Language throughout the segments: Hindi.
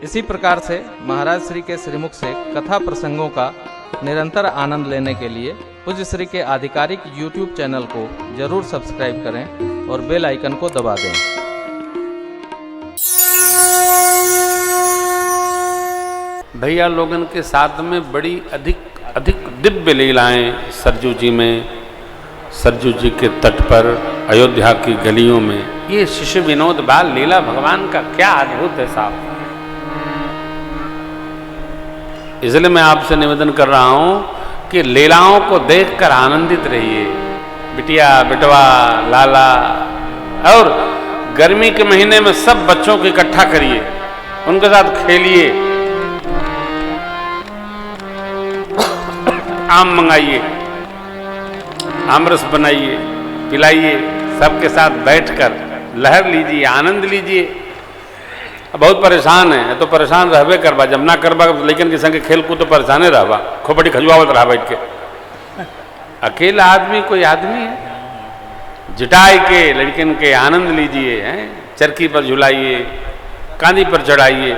इसी प्रकार से महाराज श्री के श्रीमुख से कथा प्रसंगों का निरंतर आनंद लेने के लिए पूज्य श्री के आधिकारिक YouTube चैनल को जरूर सब्सक्राइब करें और बेल आइकन को दबा दें। भैया लोगन के साथ में बड़ी अधिक दिव्य लीलाएं सरजू जी में, सरजू जी के तट पर, अयोध्या की गलियों में। ये शिशु विनोद बाल लीला भगवान का क्या अद्भुत है साहब। इसलिए मैं आपसे निवेदन कर रहा हूं कि लीलाओं को देखकर आनंदित रहिए। बिटिया, बिटवा, लाला, और गर्मी के महीने में सब बच्चों को इकट्ठा करिए, उनके साथ खेलिए, आम मंगाइए, आमरस बनाइए, पिलाइए, सबके साथ बैठकर लहर लीजिए, आनंद लीजिए। बहुत परेशान है तो परेशान रहबे करबा, जब ना करबा लेकिन के संगे खेल कूद तो परेशाने रहबा, खोपड़ी खजुआवत रहा बैठ के। अकेला आदमी कोई आदमी है, जुटाई के लड़किन के आनंद लीजिए, हैं, चरखी पर झुलाइए, कांधी पर चढ़ाइए,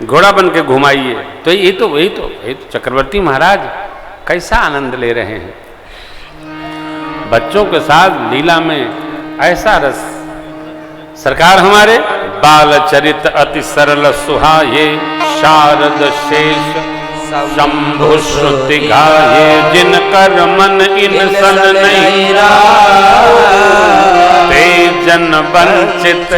घोड़ा बन के घुमाइए। तो यही तो चक्रवर्ती महाराज कैसा आनंद ले रहे हैं बच्चों के साथ लीला में। ऐसा रस सरकार हमारे बाल चरित अति सरल सुहाये, शारद शेष शंभु श्रुति गाये, जिनकर मन इन सन नहीं ते जन वंचित,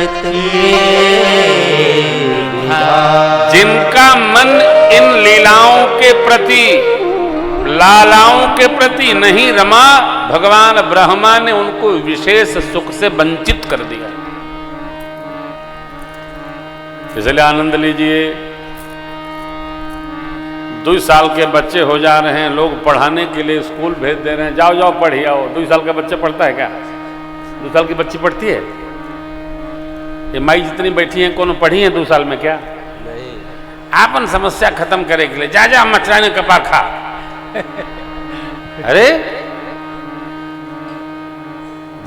जिनका मन इन लीलाओं के प्रति, लालाओं के प्रति नहीं रमा, भगवान ब्रह्मा ने उनको विशेष सुख से वंचित कर दिया। इसलिए आनंद लीजिए। 2 साल के बच्चे हो जा रहे हैं, लोग पढ़ाने के लिए स्कूल भेज दे रहे हैं, जाओ जाओ पढ़िए आओ। 2 साल का बच्चा पढ़ता है क्या? 2 साल की बच्ची पढ़ती है? ये माई जितनी बैठी है कौन पढ़ी है 2 साल में क्या? आपन समस्या खत्म करे के लिए जा जा मचराने कपा खा। अरे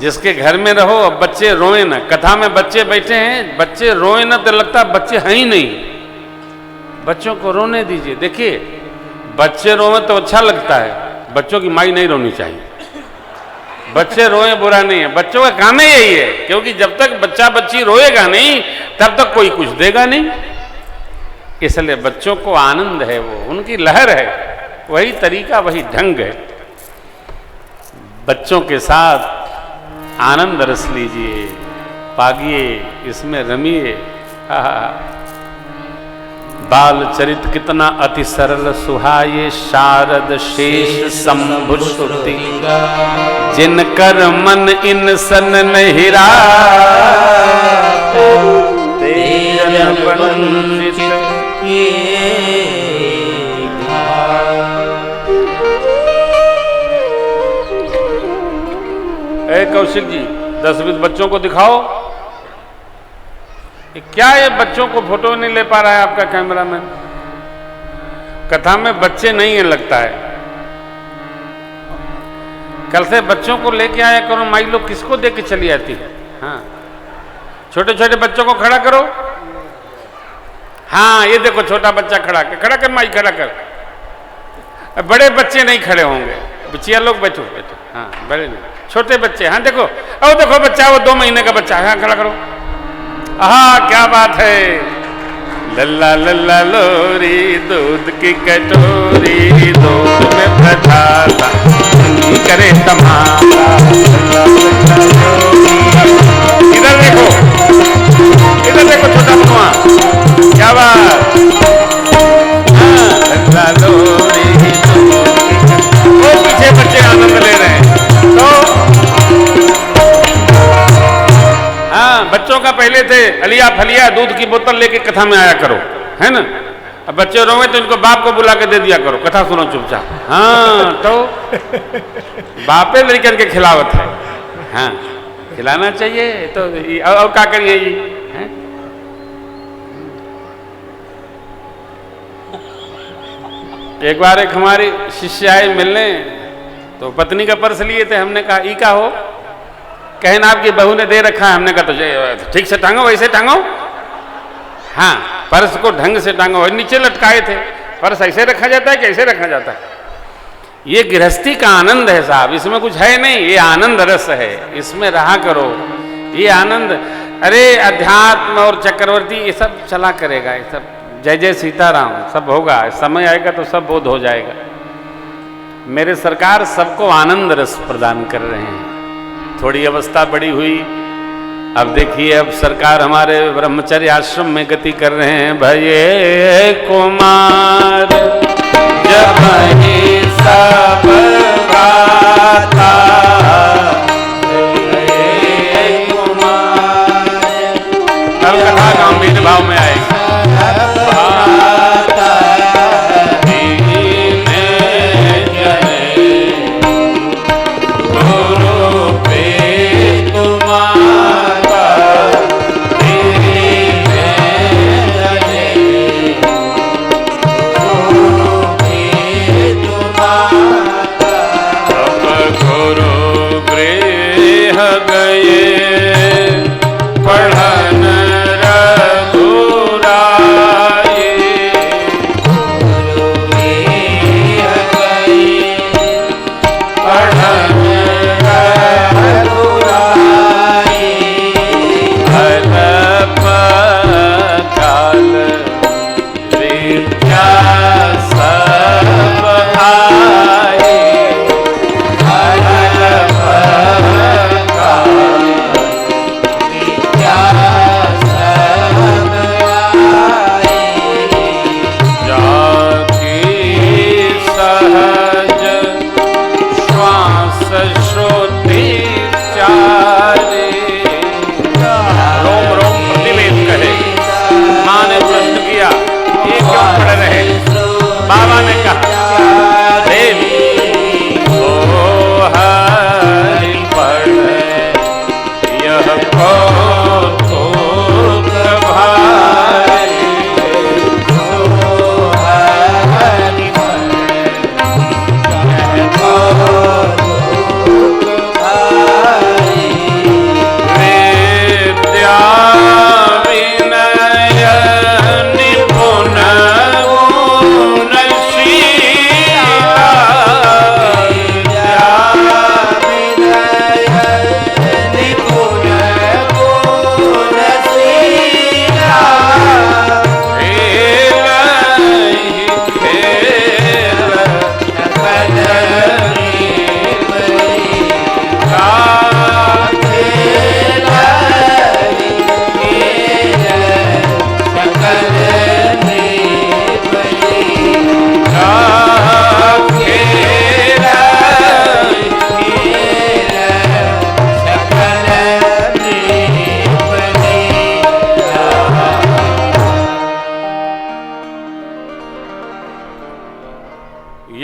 जिसके घर में रहो, अब बच्चे रोए ना। कथा में बच्चे बैठे हैं, बच्चे रोए ना तो लगता बच्चे हैं ही नहीं। बच्चों को रोने दीजिए। देखिए बच्चे रोए तो अच्छा लगता है, बच्चों की माई नहीं रोनी चाहिए। बच्चे रोए बुरा नहीं है, बच्चों का काम ही यही है, क्योंकि जब तक बच्चा बच्ची रोएगा नहीं तब तक कोई कुछ देगा नहीं। इसलिए बच्चों को आनंद है, वो उनकी लहर है, वही तरीका, वही ढंग है। बच्चों के साथ आनंद रस लीजिए, पागिए, इसमें रमिए। बाल चरित कितना अति सरल सुहाये, शारद शेष शंभु श्रुति, जिनकर मन इन सन नहीं कौशिक जी 10-20 बच्चों को दिखाओ। क्या ये बच्चों को फोटो नहीं ले पा रहा है आपका कैमरामैन? कथा में बच्चे नहीं है लगता है। कल से बच्चों को लेके आया करो। माई लोग किसको देके चली आती है? हाँ, छोटे छोटे बच्चों को खड़ा करो। हाँ, ये देखो छोटा बच्चा खड़ा कर माई, खड़ा कर। बड़े बच्चे नहीं खड़े होंगे, बच्चिया लोग बैठो बैठो। हाँ, बड़े नहीं, छोटे बच्चे। हाँ देखो, अब देखो बच्चा, वो 2 महीने का बच्चा है। हाँ, खड़ा करो। हाँ, क्या बात है। लल्ला लल्ला लोरी, दूध की कटोरी, दूध में प्रठाता करे तमाशा। इधर देखो, इधर देखो छोटा बनुआ, क्या बात। हाँ, लल्ला लोरी, वो पीछे बच्चे आनंद ले रहे हैं। तो हाँ, बच्चों का पहले थे अलिया फलिया, दूध की बोतल लेके कथा में आया करो, है ना। अब बच्चे रोए तो इनको बाप को बुला के दे दिया करो, कथा सुनो चुपचाप। हाँ, तो बापे लड़कन के खिलावत है। हाँ, खिलाना चाहिए। तो और क्या करिए ये, है? एक बार एक हमारी शिष्य आए मिलने, तो पत्नी का पर्स लिए थे। हमने कहा ई का हो? कहना आपकी बहू ने दे रखा है। हमने कहा तो ठीक से टांगो, वैसे टांगो। हाँ, पर्स को ढंग से टांगा हुआ, नीचे लटकाए थे। पर्स ऐसे रखा जाता है, कैसे रखा जाता है? ये गृहस्थी का आनंद है साहब, इसमें कुछ है नहीं, ये आनंद रस है, इसमें रहा करो, ये आनंद। अरे अध्यात्म और चक्रवर्ती ये सब चला करेगा, ये सब जय जय सीताराम सब होगा, समय आएगा तो सब बोध हो जाएगा। मेरे सरकार सबको आनंद रस प्रदान कर रहे हैं। थोड़ी अवस्था बड़ी हुई, अब देखिए अब सरकार हमारे ब्रह्मचर्य आश्रम में गति कर रहे हैं। भये कुमार जब ही सब गाता, भये कुमार, कल कथा गंभीर भाव में आएगी।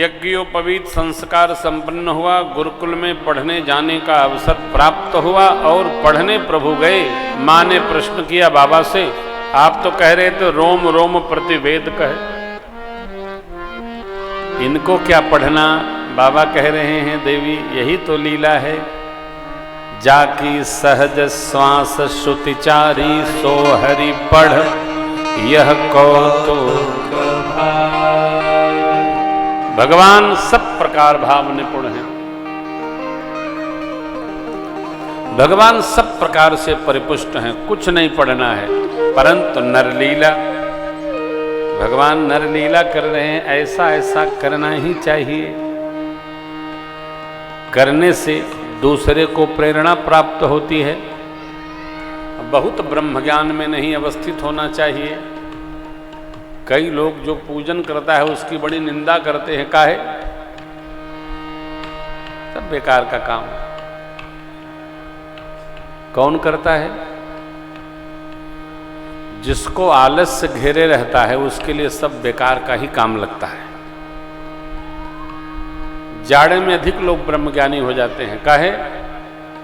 यज्ञोपवीत संस्कार संपन्न हुआ, गुरुकुल में पढ़ने जाने का अवसर प्राप्त हुआ और पढ़ने प्रभु गए। माँ ने प्रश्न किया बाबा से, आप तो कह रहे थे रोम रोम प्रतिवेद कहे, इनको क्या पढ़ना? बाबा कह रहे हैं देवी यही तो लीला है, जाकी सहज श्वास श्रुतिचारी सो हरि पढ़ यह कौतुक। भगवान सब प्रकार भाव निपुण है, भगवान सब प्रकार से परिपुष्ट हैं, कुछ नहीं पढ़ना है। परंतु नरलीला, भगवान नरलीला कर रहे हैं, ऐसा ऐसा करना ही चाहिए। करने से दूसरे को प्रेरणा प्राप्त होती है। बहुत ब्रह्म ज्ञान में नहीं अवस्थित होना चाहिए। कई लोग जो पूजन करता है उसकी बड़ी निंदा करते हैं, काहे? सब बेकार का काम। कौन करता है? जिसको आलस्य घेरे रहता है उसके लिए सब बेकार का ही काम लगता है। जाड़े में अधिक लोग ब्रह्मज्ञानी हो जाते हैं, काहे?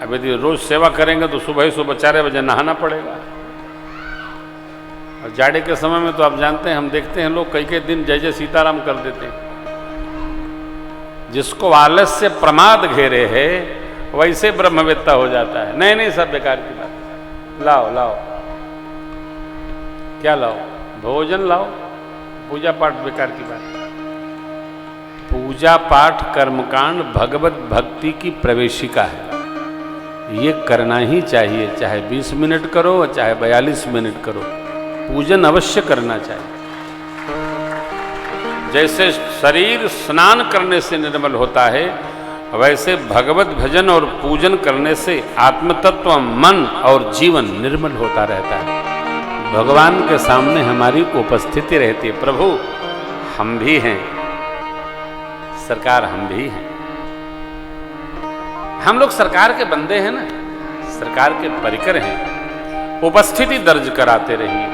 अब यदि रोज सेवा करेंगे तो सुबह 4 बजे नहाना पड़ेगा। और जाड़े के समय में तो आप जानते हैं, हम देखते हैं लोग कई दिन जय जय सीताराम कर देते हैं। जिसको आलस्य प्रमाद घेरे है वैसे ब्रह्मवेत्ता हो जाता है। नहीं सब बेकार की बात। लाओ क्या लाओ? भोजन लाओ, पूजा पाठ बेकार की बात। पूजा पाठ कर्मकांड भगवत भक्ति की प्रवेशिका है, ये करना ही चाहिए, चाहे 20 मिनट करो चाहे 42 मिनट करो, पूजन अवश्य करना चाहिए। जैसे शरीर स्नान करने से निर्मल होता है, वैसे भगवत भजन और पूजन करने से आत्मतत्व, मन और जीवन निर्मल होता रहता है। भगवान के सामने हमारी उपस्थिति रहती है, प्रभु हम भी हैं, सरकार हम भी हैं। हम लोग सरकार के बंदे हैं ना, सरकार के परिकर हैं, उपस्थिति दर्ज कराते रहिए।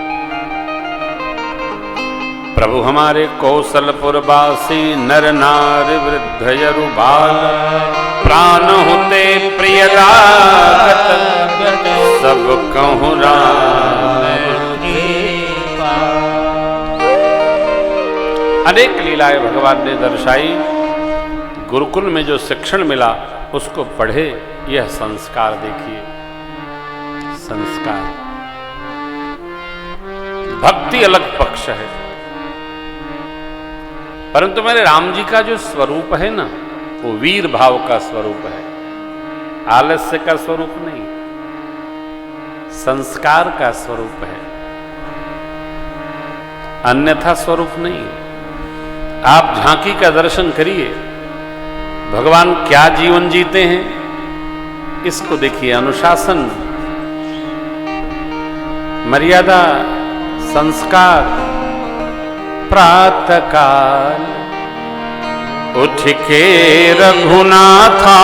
प्रभु हमारे कौशलपुरवासी नर नार वृद्ध यरु बाल, प्राण होते प्रिय लागत, सब कहूँ राम। अनेक लीलाएं भगवान ने दर्शाई, गुरुकुल में जो शिक्षण मिला उसको पढ़े, यह संस्कार देखिए, संस्कार। भक्ति अलग पक्ष है, परंतु मेरे राम जी का जो स्वरूप है ना, वो वीर भाव का स्वरूप है, आलस्य का स्वरूप नहीं, संस्कार का स्वरूप है, अन्यथा स्वरूप नहीं। आप झांकी का दर्शन करिए, भगवान क्या जीवन जीते हैं इसको देखिए। अनुशासन, मर्यादा, संस्कार। प्रातः काल उठ के रघुनाथा,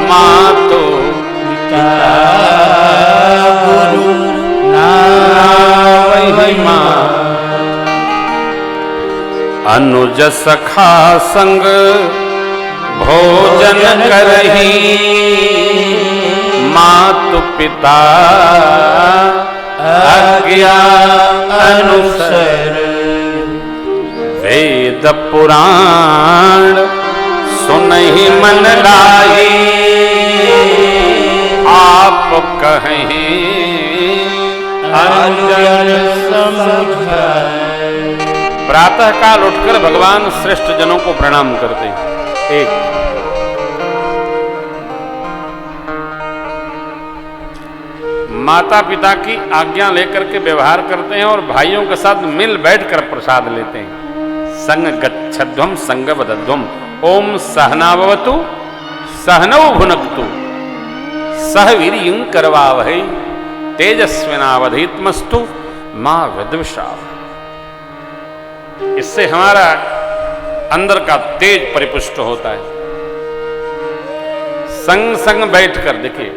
मातो पिता गुरु नावहि मां, अनुज सखा संग भोजन करही, मातु पिता आज्ञा अनुसर, वेद पुराण सुनहि मन लाई, आप कहें अनुजन समझाए। प्रातः काल उठकर भगवान श्रेष्ठ जनों को प्रणाम करते हैं। एक माता पिता की आज्ञा लेकर के व्यवहार करते हैं और भाइयों के साथ मिल बैठकर प्रसाद लेते हैं। संग गच्छध्वम संग वदध्वम, ओम सहनावतु सहनौ भुनक्तु, सह वीर्यं करवावहै, तेजस्विनावधीतमस्तु मां विद्विषावहै। इससे हमारा अंदर का तेज परिपुष्ट होता है। संग संग बैठकर, देखिए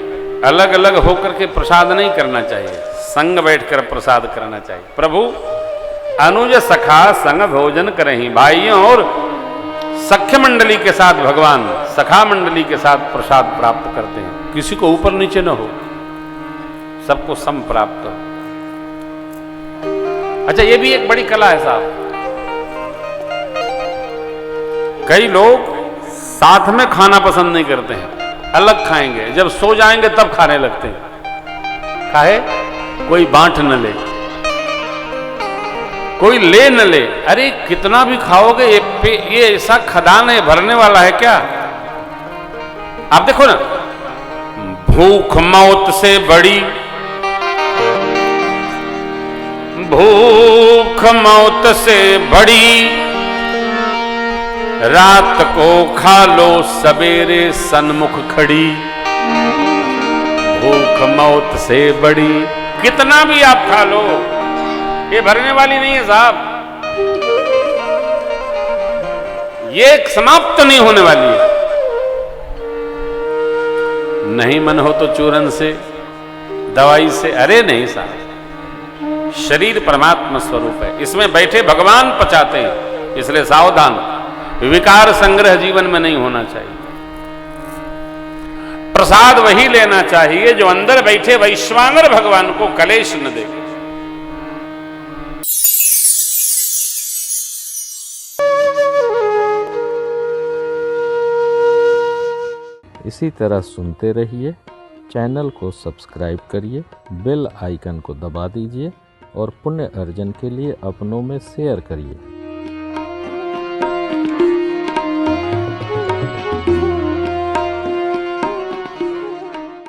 अलग अलग होकर के प्रसाद नहीं करना चाहिए, संग बैठकर प्रसाद करना चाहिए। प्रभु अनुज सखा संग भोजन करहीं, भाइयों और सख्य मंडली के साथ भगवान सखा मंडली के साथ प्रसाद प्राप्त करते हैं। किसी को ऊपर नीचे न हो, सबको सम प्राप्त हो। अच्छा, ये भी एक बड़ी कला है साहब। कई लोग साथ में खाना पसंद नहीं करते हैं, अलग खाएंगे, जब सो जाएंगे तब खाने लगते हैं। काहे? कोई बांट न ले, कोई ले न ले। अरे कितना भी खाओगे, ये ऐसा खदान है, भरने वाला है क्या? आप देखो ना, भूख मौत से बड़ी, भूख मौत से बड़ी, रात को खा लो सवेरे सन्मुख खड़ी। भूख मौत से बड़ी, कितना भी आप खा लो, ये भरने वाली नहीं है साहब, ये समाप्त नहीं होने वाली है। नहीं मन हो तो चूरन से, दवाई से, अरे नहीं साहब, शरीर परमात्मा स्वरूप है, इसमें बैठे भगवान पचाते हैं। इसलिए सावधान, विकार संग्रह जीवन में नहीं होना चाहिए। प्रसाद वही लेना चाहिए जो अंदर बैठे वैश्वानर भगवान को कलेश न दे। इसी तरह सुनते रहिए चैनल को सब्सक्राइब करिए, बेल आइकन को दबा दीजिए और पुण्य अर्जन के लिए अपनों में शेयर करिए।